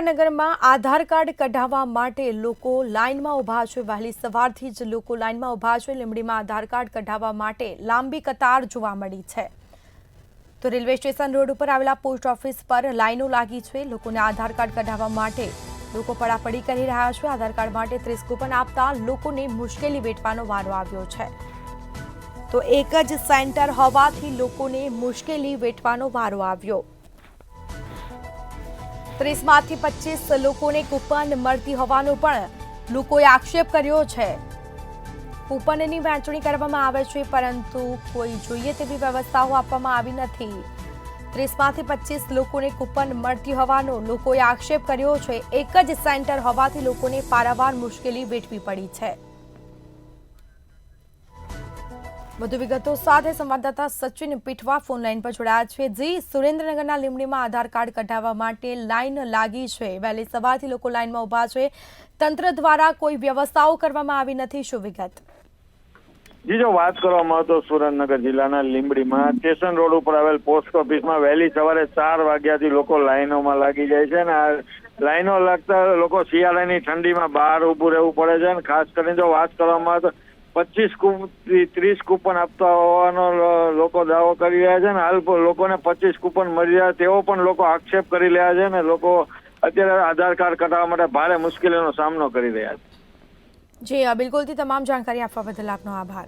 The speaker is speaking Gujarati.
સુરેન્દ્રનગરમાં આધાર કાર્ડ કઢાવવા માટે લોકો લાઇનમાં ઊભા છે। વહેલી સવારથી જ લોકો લાઇનમાં ઊભા છે। લીંબડીમાં આધાર કાર્ડ કઢાવવા માટે લાંબી કતાર જોવા મળી છે। તો રેલવે સ્ટેશન રોડ ઉપર આવેલા પોસ્ટ ઓફિસ પર લાઈનો લાગી છે। લોકોને આધાર કાર્ડ કઢાવવા માટે લોકો પડાપડી કરી રહ્યા છે। આધાર કાર્ડ માટે 30 કૂપન આપતા લોકોને મુશ્કેલી વેઠવાનો વારો આવ્યો છે। તો એક જ સેન્ટર હોવાથી લોકોને મુશ્કેલી વેઠવાનો વારો આવ્યો। 30 માંથી 25 લોકોને કૂપન મળતી હોવાનો પણ લોકોએ આક્ષેપ કર્યો છે। કૂપનની વહેંચણી કરવામાં આવે છે પરંતુ કોઈ જોઈએ તેવી વ્યવસ્થાઓ આપવામાં આવી નથી। 30 માંથી 25 લોકોને કૂપન મળતી હોવાનો લોકોએ આક્ષેપ કર્યો છે। એક જ સેન્ટર હોવાથી લોકોને પારાવાર મુશ્કેલી વેઠવી પડી છે। વધુ વિગતો સાથે સંવાદદાતા સચિન પીઠવા ફોન લાઈન પર જોડાયા છે। જી, સુરેન્દ્રનગરના લીંબડીમાં આધાર કાર્ડ કઢાવવા માટે લાઈન લાગી છે। વહેલી સવારથી લોકો લાઈનમાં ઊભા છે। તંત્ર દ્વારા કોઈ વ્યવસ્થાઓ કરવામાં આવી નથી, શું વિગત? જી, જો વાત કરવામાં તો સુરેન્દ્રનગર જિલ્લાના લીંબડીમાં સ્ટેશન રોડ ઉપર આવેલ પોસ્ટ ઓફિસમાં વહેલી સવારે 4 વાગ્યાથી લોકો લાઈનોમાં લાગી જાય છે અને આ લાઈનો લાગતા લોકો શિયાળાની ઠંડીમાં બહાર ઊભું રહેવું પડે છે અને ખાસ કરીને જો વાત કરવામાં તો 25 કૂપન આપતા હોવાનો લોકો દાવો કરી રહ્યા છે અને હાલ લોકોને 25 કૂપન મળી રહ્યા તેવો પણ લોકો આક્ષેપ કરી રહ્યા છે અને લોકો અત્યારે આધાર કાર્ડ કઢાવવા માટે ભારે મુશ્કેલીનો સામનો કરી રહ્યા છે। જી, બિલકુલથી તમામ જાણકારી આપવા બદલ આપનો આભાર।